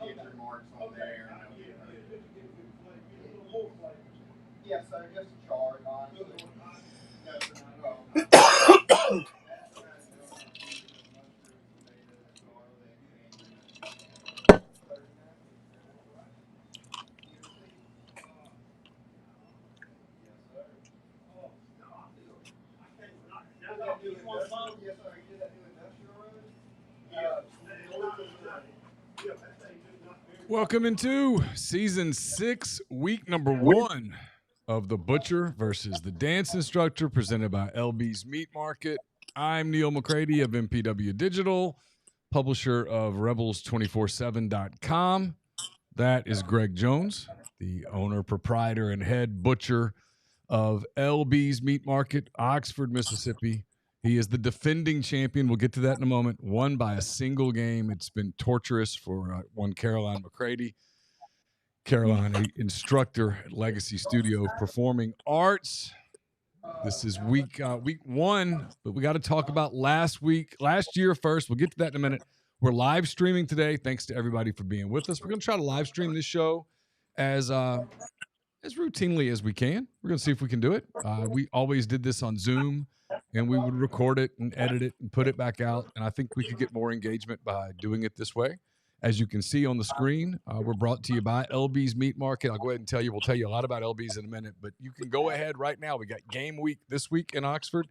get your marks on there. Yeah, so just a chart, honestly. No, not at all. Welcome into season 6, week number 1 of The Butcher versus the Dance Instructor, presented by LB's Meat Market. I'm Neal McCready of MPW Digital, publisher of Rebels247.com. That is Greg Jones, the owner, proprietor, and head butcher of LB's Meat Market, Oxford, Mississippi. He is the defending champion. We'll get to that in a moment. Won by a single game. It's been torturous for one Caroline McCready. Caroline, an instructor at Legacy Studio of Performing Arts. This is week 1, but we got to talk about last year first. We'll get to that in a minute. We're live streaming today. Thanks to everybody for being with us. We're going to try to live stream this show as routinely as we can. We're going to see if we can do it. We always did this on Zoom, and we would record it and edit it and put it back out. And I think we could get more engagement by doing it this way. As you can see on the screen, we're brought to you by LB's Meat Market. I'll go ahead and tell you. We'll tell you a lot about LB's in a minute, but you can go ahead right now. We got game week this week in Oxford.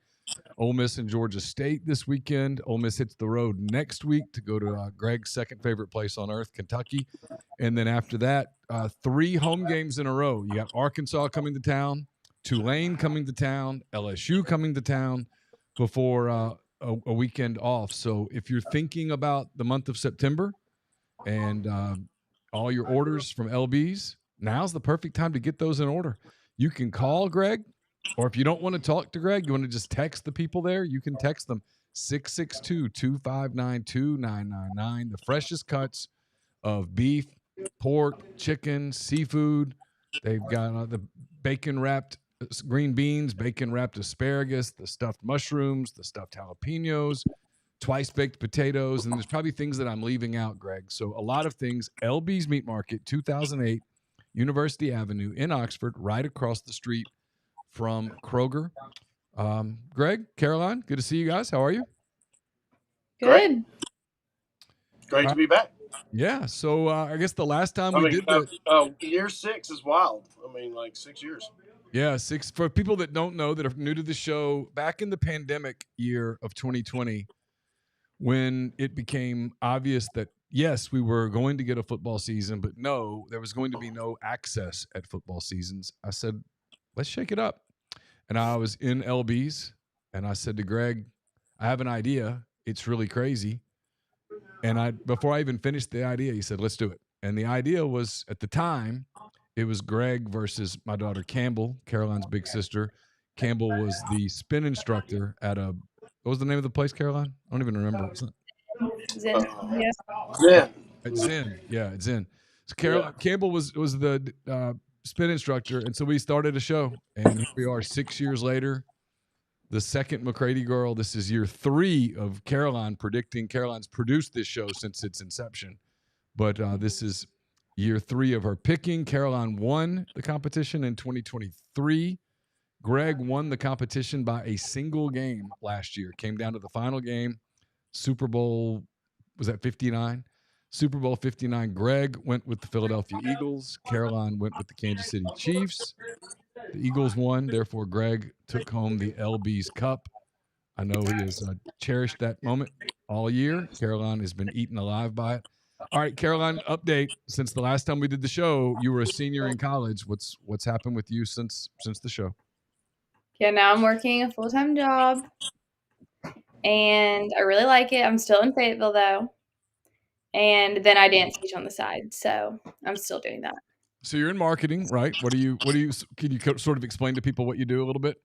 Ole Miss and Georgia State this weekend. Ole Miss hits the road next week to go to Greg's second favorite place on earth, Kentucky. And then after that, 3 home games in a row. You got Arkansas coming to town, Tulane coming to town, LSU coming to town before a weekend off. So if you're thinking about the month of September and all your orders from LB's, now's the perfect time to get those in order. You can call Greg, or if you don't want to talk to Greg, you want to just text the people there, you can text them 662-259-2999. The freshest cuts of beef, pork, chicken, seafood. They've got the bacon-wrapped green beans, bacon-wrapped asparagus, the stuffed mushrooms, the stuffed jalapenos, twice-baked potatoes, and there's probably things that I'm leaving out, Greg. So a lot of things. LB's Meat Market, 2008 University Avenue in Oxford, right across the street from Kroger. Greg, Caroline, good to see you guys. How are you? Good. Great to be back. Yeah. So I guess the last time we did that. Year 6 is wild. I mean, like 6 years. Yeah, 6. For people that don't know, that are new to the show, back in the pandemic year of 2020, when it became obvious that, yes, we were going to get a football season, but no, there was going to be no access at football seasons, I said, let's shake it up. And I was in LB's, and I said to Greg, I have an idea. It's really crazy. And before I even finished the idea, he said, let's do it. And the idea was, at the time, it was Greg versus my daughter Campbell, Caroline's big sister. Campbell was the spin instructor at what was the name of the place, Caroline? I don't even remember. Zen. Zen. At Zen. Yeah, at Zen. So Campbell was the spin instructor, and so we started a show. And here we are 6 years later. The second McCready girl. This is year 3 of Caroline predicting. Caroline's produced this show since its inception, but this is year 3 of her picking. Caroline won the competition in 2023. Greg won the competition by a single game last year. Came down to the final game. Super Bowl, was that 59? Super Bowl 59. Greg went with the Philadelphia Eagles. Caroline went with the Kansas City Chiefs. The Eagles won. Therefore, Greg took home the LB's Cup. I know he has cherished that moment all year. Caroline has been eaten alive by it. All right, Caroline, update. Since the last time we did the show, you were a senior in college. What's happened with you since the show? Yeah, now I'm working a full-time job, and I really like it. I'm still in Fayetteville, though. And then I dance teach on the side, so I'm still doing that. So you're in marketing, right? Can you sort of explain to people what you do a little bit?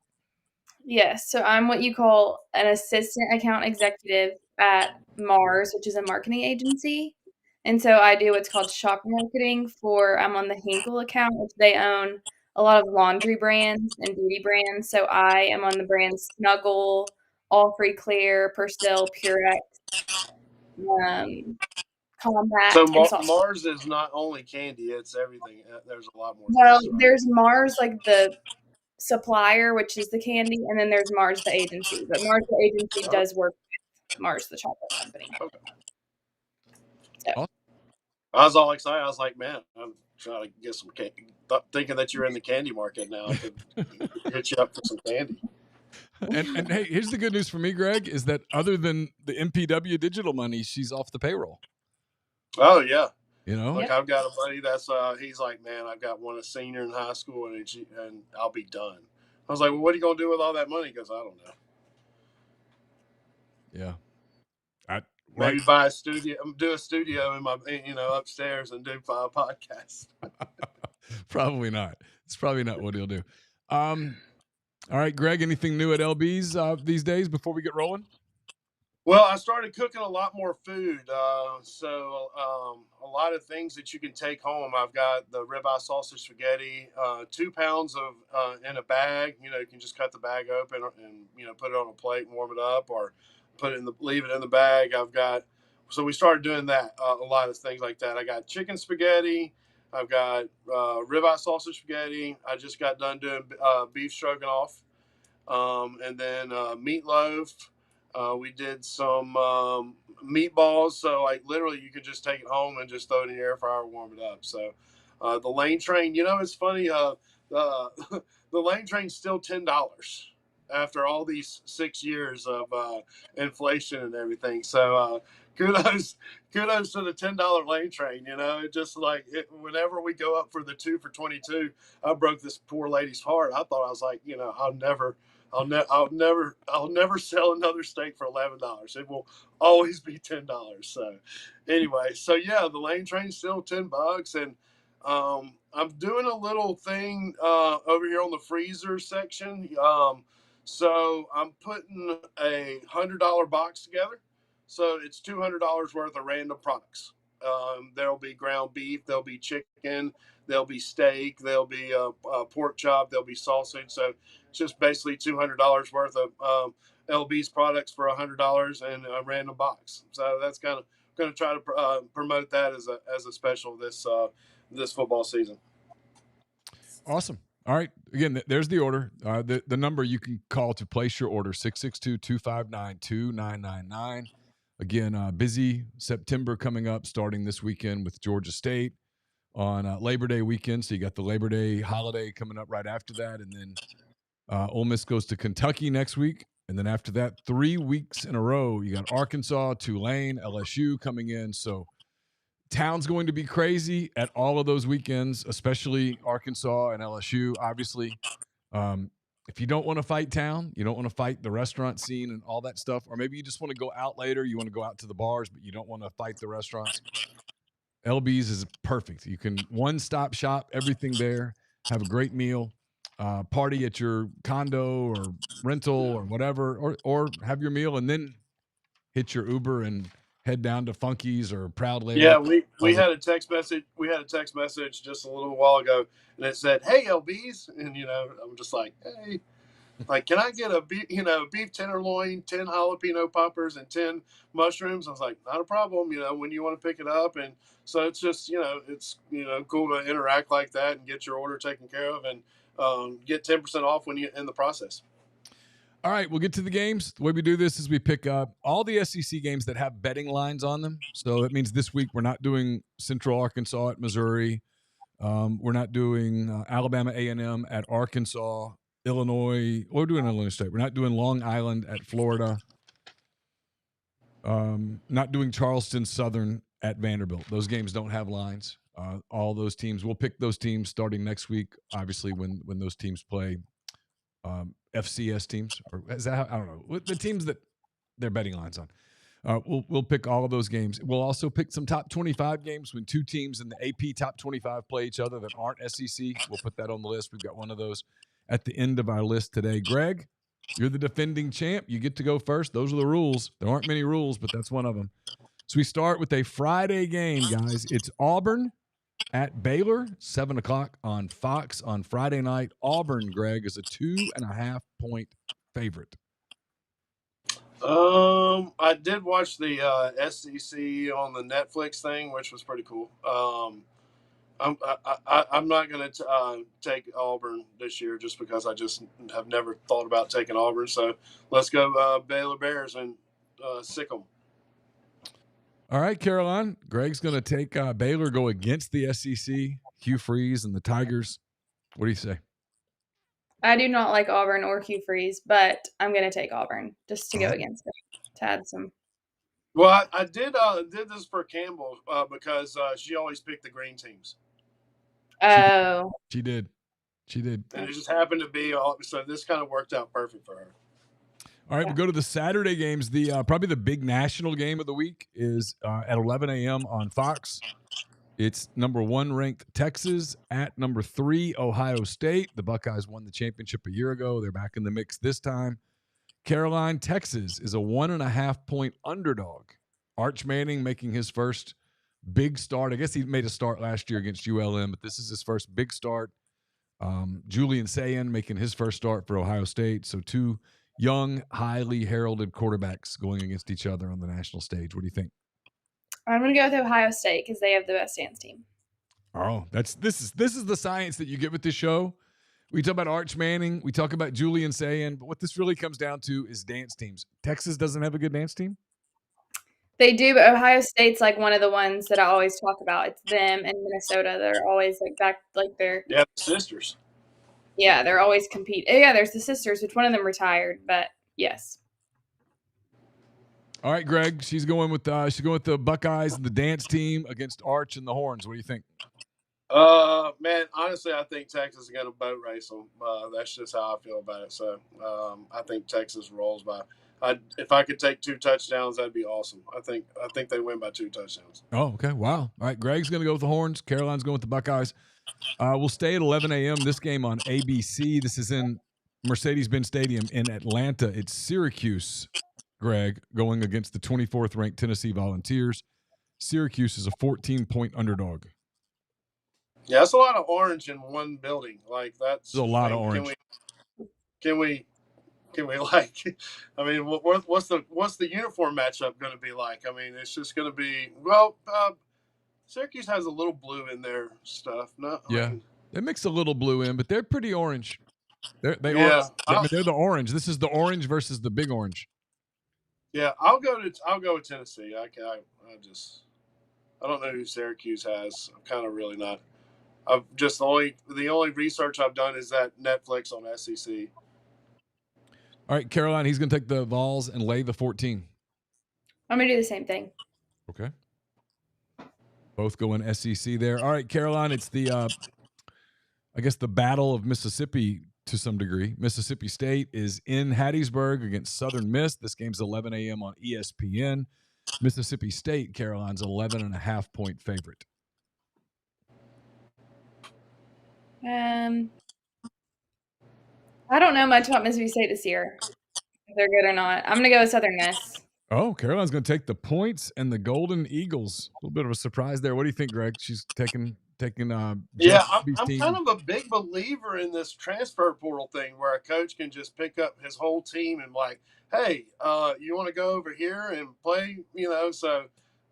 Yes, so I'm what you call an assistant account executive at Mars, which is a marketing agency. And so I do what's called shop marketing I'm on the Hinkle account, which they own a lot of laundry brands and beauty brands. So I am on the brands Snuggle, All Free Clear, Persil, Purex. combat, So and sausage. Mars is not only candy; it's everything. There's a lot more. Well, things, right? there's Mars, like the supplier, which is the candy, and then there's Mars, the agency. But Mars, the agency, does work with Mars, the chocolate company. Okay. So. I was all excited. I was like, man, I'm trying to get some candy. Thinking that you're in the candy market now, I could hit you up for some candy. And hey, here's the good news for me, Greg, is that other than the MPW digital money, she's off the payroll. Oh yeah, you know. Like I've got a buddy that's he's like, man, I've got one a senior in high school and I'll be done. I was like, well, what are you gonna do with all that money? Because I don't know. Yeah. Maybe buy a studio, do a studio in my, upstairs and do 5 podcasts. Probably not. It's probably not what he'll do. All right, Greg, anything new at LB's these days before we get rolling? Well, I started cooking a lot more food. So a lot of things that you can take home. I've got the ribeye sausage spaghetti, 2 pounds of in a bag. You can just cut the bag open and, put it on a plate and warm it up, or leave it in the bag. So we started doing that, a lot of things like that. I got chicken spaghetti. I've got ribeye sausage spaghetti. I just got done doing beef stroganoff, and then meatloaf. We did some meatballs. So like literally you could just take it home and just throw it in the air fryer and warm it up. So the lane train, it's funny. The lane train's still $10 after all these 6 years of inflation and everything. So kudos to the $10 lane train. It just like whenever we go up for the 2 for $22, I broke this poor lady's heart. I thought, I was like, I'll never sell another steak for $11. It will always be $10. So anyway, yeah, the lane train's still $10, and I'm doing a little thing over here on the freezer section. So I'm putting a $100 box together. So it's $200 worth of random products. There'll be ground beef, there'll be chicken, there'll be steak, there'll be pork chop, there'll be sausage. So it's just basically $200 worth of LB's products for $100 and a random box. So that's kind of going to try to promote that as a special this football season. Awesome. All right. Again, there's the order. The number you can call to place your order, 662-259-2999. Again, busy September coming up, starting this weekend with Georgia State on Labor Day weekend. So you got the Labor Day holiday coming up right after that. And then Ole Miss goes to Kentucky next week. And then after that, 3 weeks in a row, you got Arkansas, Tulane, LSU coming in. So town's going to be crazy at all of those weekends, especially Arkansas and LSU, obviously. If you don't want to fight town, you don't want to fight the restaurant scene and all that stuff, or maybe you just want to go out later, you want to go out to the bars, but you don't want to fight the restaurants, LB's is perfect. You can one-stop shop everything there, have a great meal, party at your condo or rental or whatever, or have your meal and then hit your Uber and head down to Funky's or Proud Lady. Yeah, we had a text message. We had a text message just a little while ago, and it said, "Hey, LB's," and I'm just like, "Hey, like, can I get a beef tenderloin, 10 jalapeno poppers, and 10 mushrooms?" I was like, "Not a problem. When you want to pick it up." And so it's just it's cool to interact like that and get your order taken care of and get 10% off when you're in the process. All right, we'll get to the games. The way we do this is we pick up all the SEC games that have betting lines on them. So that means this week we're not doing Central Arkansas at Missouri. We're not doing Alabama A&M at Arkansas, Illinois. We're doing Illinois State. We're not doing Long Island at Florida. Not doing Charleston Southern at Vanderbilt. Those games don't have lines. All those teams, we'll pick those teams starting next week, obviously, when those teams play. FCS teams, or is that how, I don't know, the teams that they're betting lines on. We'll pick all of those games. We'll also pick some top 25 games when 2 teams in the AP top 25 play each other that aren't SEC. We'll put that on the list. We've got one of those at the end of our list today. Greg, you're the defending champ. You get to go first. Those are the rules. There aren't many rules, but that's one of them. So we start with a Friday game, guys. It's Auburn at Baylor, 7 o'clock on Fox on Friday night. Auburn, Greg, is a 2.5-point favorite. I did watch the SEC on the Netflix thing, which was pretty cool. I'm not going to take Auburn this year just because I just have never thought about taking Auburn. So let's go Baylor Bears and sick them. All right, Caroline. Greg's going to take Baylor, go against the SEC, Hugh Freeze and the Tigers. What do you say? I do not like Auburn or Hugh Freeze, but I'm going to take Auburn just to go against it, to add some. Well, I did this for Campbell because she always picked the green teams. Oh. She did. And it just happened to be so this kind of worked out perfect for her. All right, we'll go to the Saturday games. The probably the big national game of the week is at 11 a.m. on Fox. It's number 1 ranked Texas at number 3 Ohio State. The Buckeyes won the championship a year ago. They're back in the mix this time. Caroline, Texas is a 1.5-point underdog. Arch Manning making his first big start. I guess he made a start last year against ULM, but this is his first big start. Julian Sayin making his first start for Ohio State. So 2 young, highly heralded quarterbacks going against each other on the national stage. What do you think? I'm going to go with Ohio State because they have the best dance team. Oh, this is the science that you get with this show. We talk about Arch Manning, we talk about Julian Sayin, but what this really comes down to is dance teams. Texas doesn't have a good dance team? They do, but Ohio State's like one of the ones that I always talk about. It's them and Minnesota. They're always like back, like they're sisters. Yeah, they're always competing. Yeah, there's the sisters, which one of them retired, but yes. All right, Greg. She's going with the Buckeyes and the dance team against Arch and the Horns. What do you think? Man, honestly, I think Texas is going to boat race them. That's just how I feel about it. So I think Texas rolls by. If I could take 2 touchdowns, that'd be awesome. I think they win by 2 touchdowns. Oh, okay. Wow. All right, Greg's going to go with the Horns. Caroline's going with the Buckeyes. We'll stay at 11 a.m. This game on ABC. This is in Mercedes-Benz Stadium in Atlanta. It's Syracuse, Greg, going against the 24th ranked Tennessee Volunteers. Syracuse is a 14-point underdog. Yeah, that's a lot of orange in one building. Like that's a lot of orange. Can we like? I mean, what's the uniform matchup going to be like? I mean, it's just going to be Syracuse has a little blue in their stuff. No, yeah, they mix a little blue in, but they're pretty orange. They're the orange. This is the orange versus the big orange. Yeah, I'll go with Tennessee. I don't know who Syracuse has. I'm kind of really not. I've just the only research I've done is that Netflix on SEC. All right, Caroline, he's going to take the Vols and lay the 14. I'm going to do the same thing. Okay. Both going SEC there. All right, Caroline, it's the, I guess, the Battle of Mississippi to some degree. Mississippi State is in Hattiesburg against Southern Miss. This game's 11 a.m. on ESPN. Mississippi State, Caroline's 11.5-point favorite. I don't know much about Mississippi State this year, if they're good or not. I'm going to go with Southern Miss. Oh, Caroline's going to take the points and the Golden Eagles. A little bit of a surprise there. What do you think, Greg? She's taking. Yeah, I'm kind of a big believer in this transfer portal thing, where a coach can just pick up his whole team and like, hey, you want to go over here and play? You know, so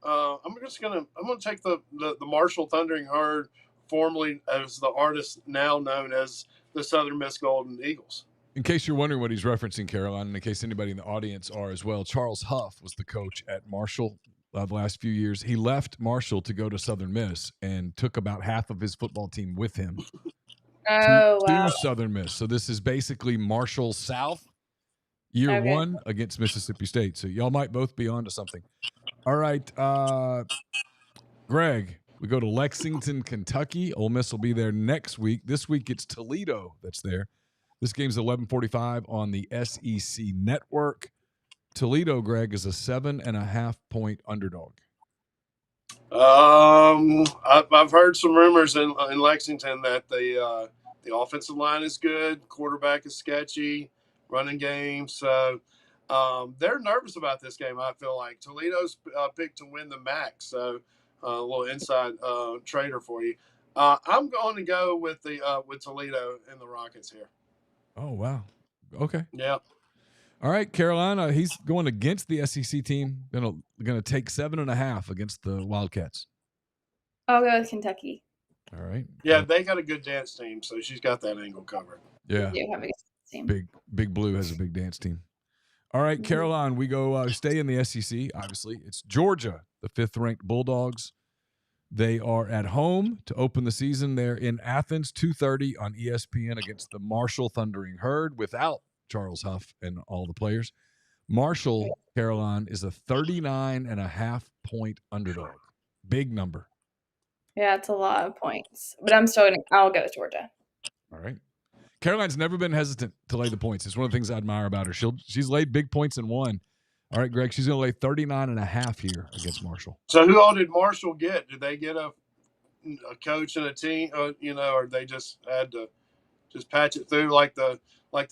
I'm gonna take the Marshall Thundering Herd, formerly as the artist now known as the Southern Miss Golden Eagles. In case you're wondering what he's referencing, Caroline, and in case anybody in the audience are as well, Charles Huff was the coach at Marshall the last few years. He left Marshall to go to Southern Miss and took about half of his football team with him to Southern Miss. So this is basically Marshall South year 1 against Mississippi State. So y'all might both be onto something. All right, Greg, we go to Lexington, Kentucky. Ole Miss will be there next week. This week it's Toledo that's there. This game's 11:45 on the SEC Network. Toledo, Greg, is a 7.5-point underdog. I've heard some rumors in Lexington that the offensive line is good, quarterback is sketchy, running game. So they're nervous about this game. I feel like Toledo's picked to win the MAC. So a little inside trader for you. I'm going to go with Toledo and the Rockets here. Oh wow. Okay. Yeah. All right, Carolina. He's going against the SEC team. Gonna take 7.5 against the Wildcats. I'll go with Kentucky. All right. Yeah, they got a good dance team, so she's got that angle covered. Yeah. They do have a good team. Big Blue has a big dance team. All right, Caroline, we go stay in the SEC. Obviously, it's Georgia, the 5th-ranked Bulldogs. They are at home to open the season. They're in Athens, 2:30 on ESPN against the Marshall Thundering Herd without Charles Huff and all the players. Marshall, Caroline, is a 39.5-point underdog. Big number. Yeah, it's a lot of points. But I'll go with Georgia. All right. Caroline's never been hesitant to lay the points. It's one of the things I admire about her. She's laid big points and won. All right, Greg, she's going to lay 39.5 here against Marshall. So who all did Marshall get? Did they get a coach and a team, or they just had to just patch it through like the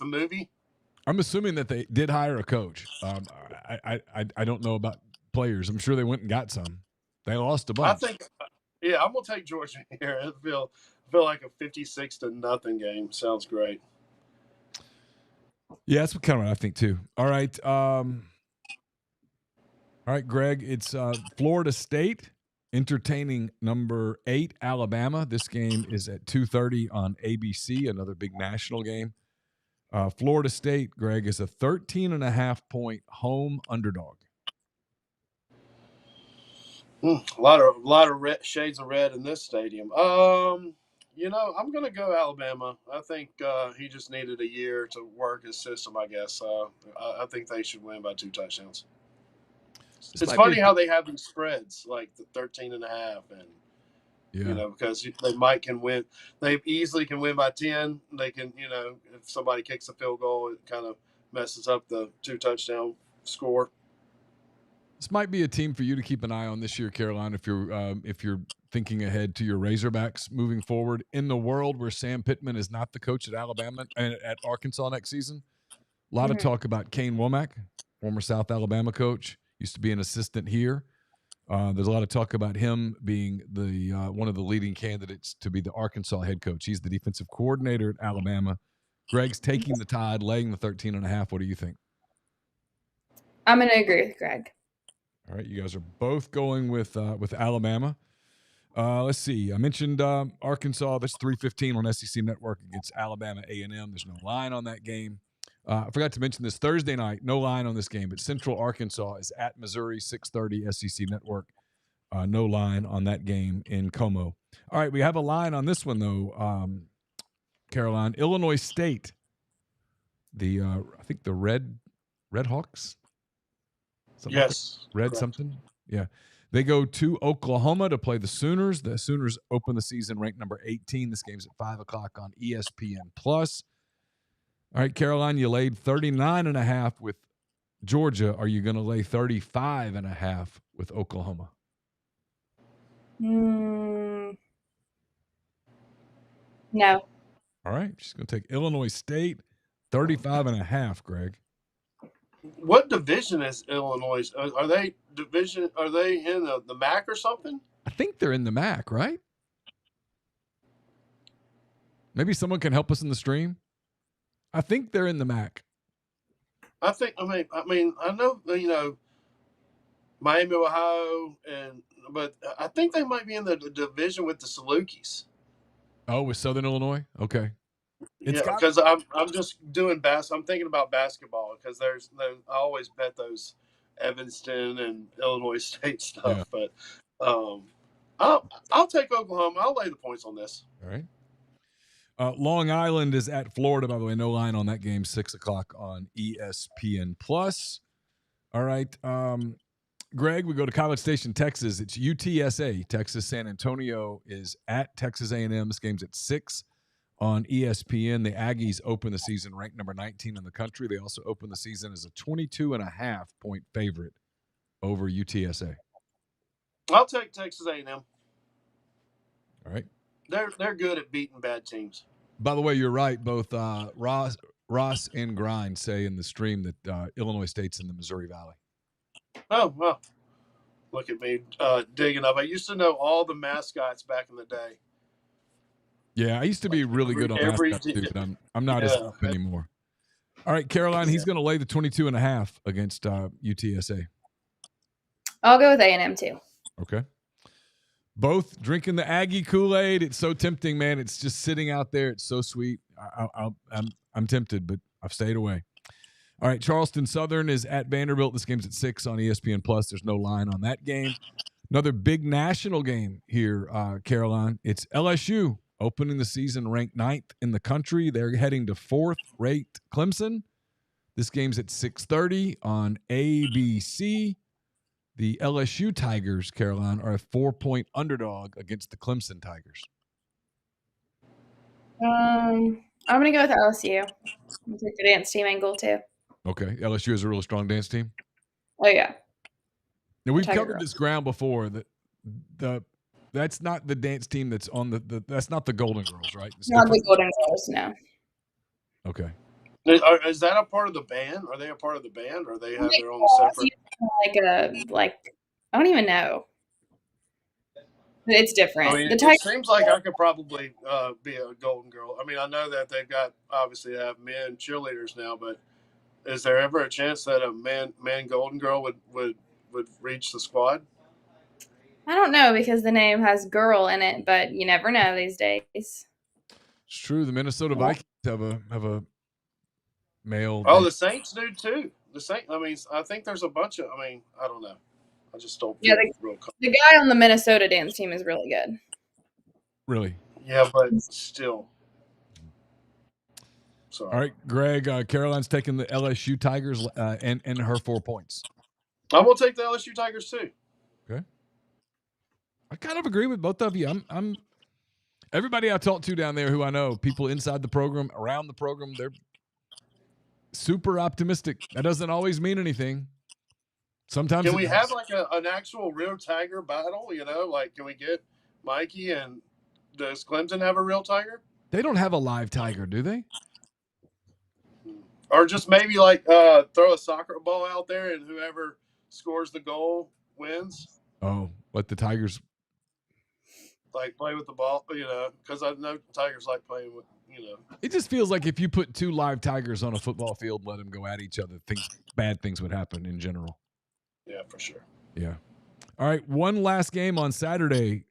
movie? I'm assuming that they did hire a coach. I don't know about players. I'm sure they went and got some. They lost a bunch. I think, I'm gonna take Georgia here. I feel like a 56-0 game. Sounds great. Yeah, that's kind of what I think too. All right, Greg. It's Florida State entertaining number 8 Alabama. This game is at 2:30 on ABC. Another big national game. Florida State, Greg, is a 13.5-point home underdog. A lot of shades of red in this stadium. I'm going to go Alabama. I think he just needed a year to work his system, I guess. I think they should win by 2 touchdowns. It's funny how they have these spreads, like the 13.5, and because they can win. They easily can win by 10. They can, if somebody kicks a field goal, it kind of messes up the 2 touchdown score. This might be a team for you to keep an eye on this year, Caroline, if you're thinking ahead to your Razorbacks moving forward in the world where Sam Pittman is not the coach at Alabama and at Arkansas next season. A lot of talk about Kane Womack, former South Alabama coach, used to be an assistant here. There's a lot of talk about him being the one of the leading candidates to be the Arkansas head coach. He's the defensive coordinator at Alabama. Greg's taking the Tide, laying the 13.5. What do you think? I'm going to agree with Greg. All right, you guys are both going with Alabama. Let's see. I mentioned Arkansas. That's 3:15 on SEC Network against Alabama A&M. There's no line on that game. I forgot to mention this Thursday night. No line on this game, but Central Arkansas is at Missouri, 6:30 SEC Network. No line on that game in Como. All right, we have a line on this one though. Caroline, Illinois State. I think the Red Hawks. Yes. Red correct. Something? Yeah. They go to Oklahoma to play the Sooners. The Sooners open the season ranked number 18. This game's at 5 o'clock on ESPN+. All right, Caroline, you laid 39.5 with Georgia. Are you going to lay 35.5 with Oklahoma? No. All right. She's going to take Illinois State, 35.5, Greg. What division is Illinois? Are they division? Are they in the MAC or something? I think they're in the MAC, right? Maybe someone can help us in the stream. I think they're in the MAC. I mean, I know, Miami, Ohio, but I think they might be in the division with the Salukis. Oh, with Southern Illinois? Okay. Because I'm just doing I'm thinking about basketball because I always bet those Evanston and Illinois State stuff. Yeah. But I'll take Oklahoma. I'll lay the points on this. All right. Long Island is at Florida, by the way. No line on that game. 6 o'clock on ESPN+. All right. Greg, we go to College Station, Texas. It's UTSA. Texas San Antonio is at Texas A&M. This game's at 6 on ESPN. The Aggies open the season ranked number 19 in the country. They also open the season as a 22.5-point favorite over UTSA. I'll take Texas A&M. All right. They're good at beating bad teams. By the way, you're right. Both Ross and Grind say in the stream that Illinois State's in the Missouri Valley. Oh, well. Look at me digging up. I used to know all the mascots back in the day. Yeah, I used to be really good on mascots too, but I'm not as up anymore. All right, Caroline, he's going to lay the 22.5 against UTSA. I'll go with A&M too. Okay. Both drinking the Aggie Kool-Aid. It's so tempting, man. It's just sitting out there. It's so sweet. I'm tempted, but I've stayed away. All right, Charleston Southern is at Vanderbilt. This game's at 6 on ESPN+. There's no line on that game. Another big national game here, Caroline. It's LSU opening the season ranked 9th in the country. They're heading to 4th-ranked Clemson. This game's at 6:30 on ABC. The LSU Tigers, Caroline, are a 4-point underdog against the Clemson Tigers. I'm going to go with LSU. I'm take the dance team angle too. Okay. LSU has a really strong dance team. Oh, yeah. Now, we've Tiger covered girls. this ground before. That's not the dance team that's on that's not the Golden Girls, right? It's Not the different? Golden Girls, no. Okay. Is that a part of the band? Are they a part of the band, or they have their own separate? Like I don't even know. It's different. I mean, The it Tigers, seems like I could probably be a Golden Girl. I mean, I know that they've got obviously have men cheerleaders now, but is there ever a chance that a man Golden Girl would reach the squad? I don't know because the name has girl in it, but you never know these days. It's true. The Minnesota Vikings have a male. Oh, the Saints do too. The Saints. I mean, I think there's a bunch of. I mean, I don't know. I just don't feel real comfortable. The guy on the Minnesota dance team is really good. Really? Yeah, but still. Sorry. All right, Greg. Caroline's taking the LSU Tigers and her 4 points. I will take the LSU Tigers too. Okay. I kind of agree with both of you. I'm everybody I talk to down there who I know, people inside the program, around the program, they're super optimistic. That doesn't always mean anything. Sometimes can we have like an actual real Tiger battle? You know, like can we get Mikey and does Clemson have a real Tiger? They don't have a live Tiger, do they? Or just maybe like throw a soccer ball out there and whoever scores the goal wins. Oh, let the Tigers like play with the ball, you know, because I know Tigers like playing with, you know. It just feels like if you put 2 live Tigers on a football field, let them go at each other, bad things would happen in general. Yeah, for sure. Yeah. All right, one last game on Saturday,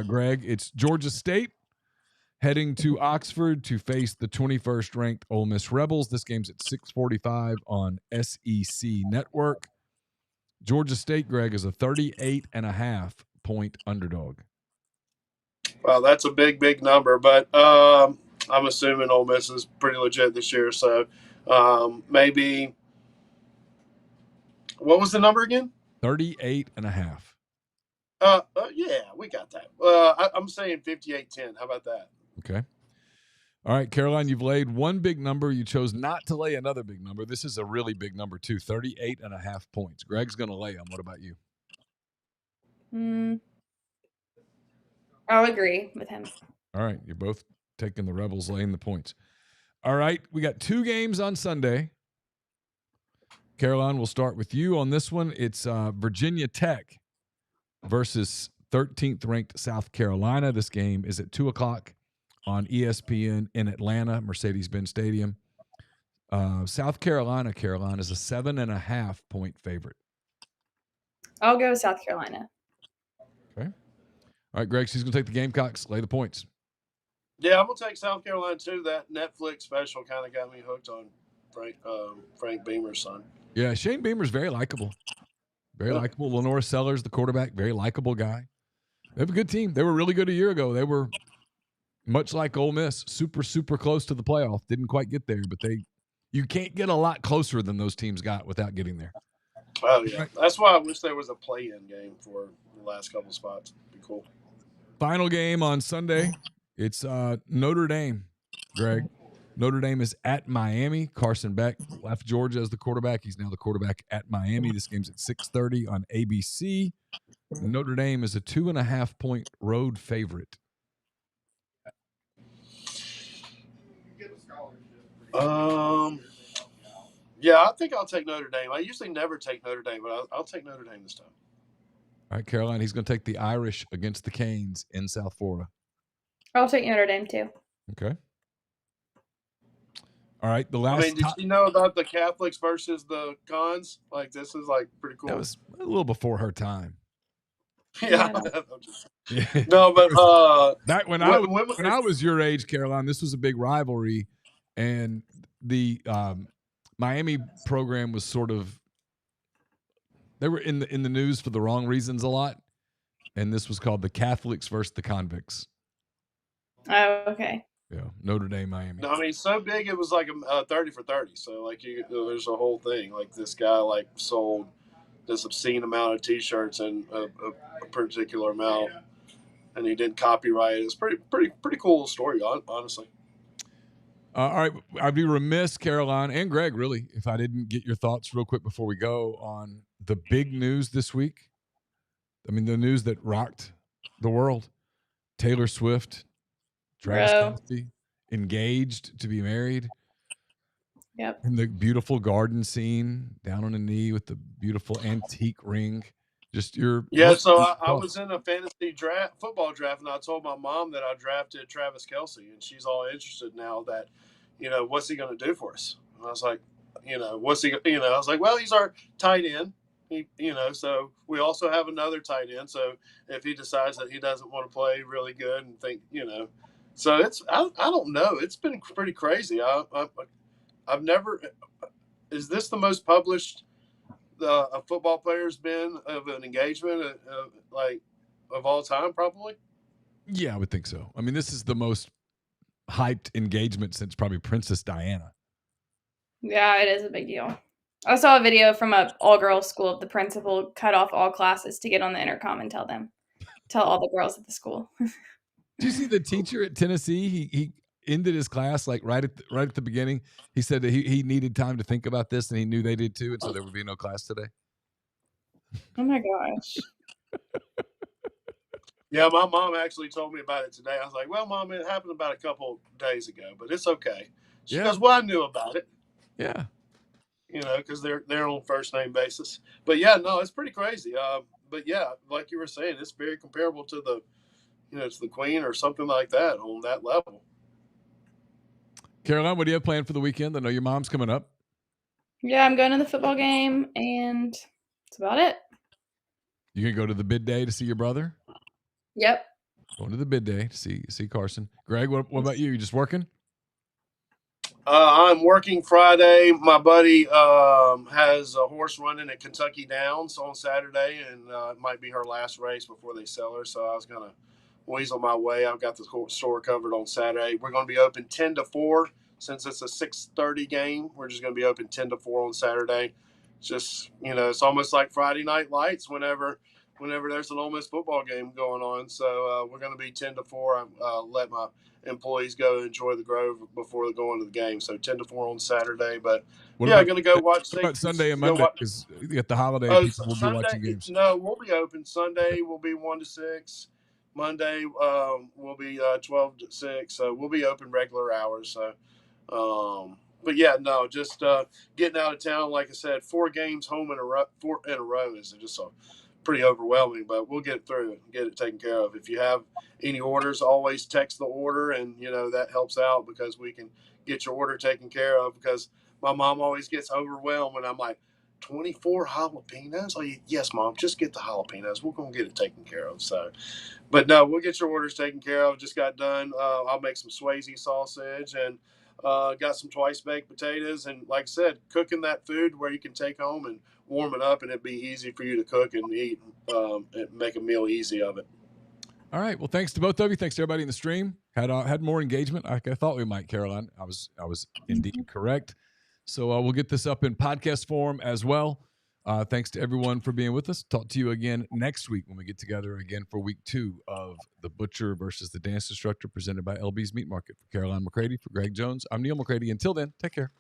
Greg. It's Georgia State heading to Oxford to face the 21st ranked Ole Miss Rebels. This game's at 6:45 on SEC Network. Georgia State, Greg, is a 38.5-point underdog. Well, that's a big number, but I'm assuming Ole Miss is pretty legit this year. So maybe what was the number again? 38.5. Yeah, we got that. I'm saying 58-10. How about that? Okay. All right, Caroline, you've laid one big number. You chose not to lay another big number. This is a really big number, too. 38.5 points. Greg's going to lay them. What about you? I'll agree with him. All right, you're both taking the Rebels, laying the points. All right, we got 2 games on Sunday. Caroline, we'll start with you on this one. It's Virginia Tech versus 13th ranked South Carolina. This game is at 2 o'clock on ESPN in Atlanta, Mercedes-Benz Stadium. South Carolina, Caroline, is a 7.5-point favorite. I'll go with South Carolina. Okay. All right, Greg, she's going to take the Gamecocks. Lay the points. Yeah, I'm going to take South Carolina, too. That Netflix special kind of got me hooked on Frank Beamer's son. Yeah, Shane Beamer's very likable. Very likable. Lenore Sellers, the quarterback, very likable guy. They have a good team. They were really good a year ago. They were, much like Ole Miss, super close to the playoff. Didn't quite get there, but you can't get a lot closer than those teams got without getting there. Oh, yeah. Right. That's why I wish there was a play-in game for the last couple of spots. It'd be cool. Final game on Sunday. It's Notre Dame, Greg. Notre Dame is at Miami. Carson Beck left Georgia as the quarterback. He's now the quarterback at Miami. This game's at 6:30 on ABC. Notre Dame is a 2.5-point road favorite. Yeah, I think I'll take Notre Dame. I usually never take Notre Dame, but I'll take Notre Dame this time. All right, Caroline, he's going to take the Irish against the Canes in South Florida. I'll take Notre Dame too. Okay. All right, the I last. mean, did you know about the Catholics versus the cons? Like, this is like pretty cool. That was a little before her time. Yeah. Yeah. No, but back when I was your age, Caroline, this was a big rivalry, and the Miami program was sort of, they were in the news for the wrong reasons a lot, and this was called the Catholics versus the Convicts. Oh, okay. Yeah, Notre Dame, Miami. No, I mean, so big it was like a 30 for 30. So like there's a whole thing. Like this guy like sold this obscene amount of T-shirts and a particular amount, and he didn't copyright it. It's pretty cool story, honestly. All right, I'd be remiss, Caroline and Greg, really, if I didn't get your thoughts real quick before we go on the big news this week. I mean, the news that rocked the world: Taylor Swift, Travis Kelce, engaged to be married. Yep. And the beautiful garden scene, down on a knee with the beautiful antique ring. Just your So I was in a fantasy football draft, and I told my mom that I drafted Travis Kelce, and she's all interested now that, what's he going to do for us? And I was like, what's he? I was like, well, he's our tight end. So we also have another tight end. So if he decides that he doesn't want to play really good and think, so I don't know. It's been pretty crazy. I've never. Is this the most published a football player's been of an engagement, like of all time, probably? Yeah, I would think so. I mean, this is the most hyped engagement since probably Princess Diana. Yeah, it is a big deal. I saw a video from a all-girls school. The principal cut off all classes to get on the intercom and tell all the girls at the school. Did you see the teacher at Tennessee? He ended his class like right at the beginning. He said that he needed time to think about this, and he knew they did too, and so there would be no class today. Oh my gosh. Yeah, my mom actually told me about it today. I was like, well, Mom, it happened about a couple days ago, but it's okay. She goes, well, I knew about it. Yeah. Because they're on first name basis. But yeah, no, it's pretty crazy. But yeah, like you were saying, it's very comparable to the, to the Queen or something like that on that level. Caroline, what do you have planned for the weekend? I know your mom's coming up. Yeah, I'm going to the football game, and that's about it. You gonna go to the bid day to see your brother? Yep. Going to the bid day to see Carson. Greg, what about you? You just working? I'm working Friday. My buddy has a horse running at Kentucky Downs on Saturday, and it might be her last race before they sell her. So I was going to weasel my way. I've got the store covered on Saturday. We're going to be open 10 to 4. Since it's a 6:30 game, we're just going to be open 10 to 4 on Saturday. Just, it's almost like Friday Night Lights whenever there's an Ole Miss football game going on. So we're going to be 10 to 4. Let my employees go enjoy the Grove before they go into the game. So 10 to 4 on Saturday. But going to go watch. What about Sunday and Monday? Because you get the holiday, people will be watching games. No, we'll be open. Sunday will be 1 to 6. Monday will be 12 to 6. So we'll be open regular hours. So, but yeah, no, just getting out of town. Like I said, 4 games home in a row is just pretty overwhelming, but we'll get through it and get it taken care of. If you have any orders, always text the order, and that helps out because we can get your order taken care of, because my mom always gets overwhelmed when I'm like, 24 jalapenos? Oh, yes, Mom, just get the jalapenos. We're going to get it taken care of. So, but no, we'll get your orders taken care of. Just got done. I'll make some Swayze sausage and got some twice baked potatoes. And like I said, cooking that food where you can take home and warm it up, and it'd be easy for you to cook and eat and make a meal easy of it. All right. Well, thanks to both of you. Thanks to everybody in the stream. Had more engagement like I thought we might, Caroline. I was indeed correct. So we'll get this up in podcast form as well. Thanks to everyone for being with us. Talk to you again next week when we get together again for week 2 of The Butcher versus the Dance Instructor, presented by LB's Meat Market. For Caroline McCready, for Greg Jones, I'm Neal McCready. Until then, take care.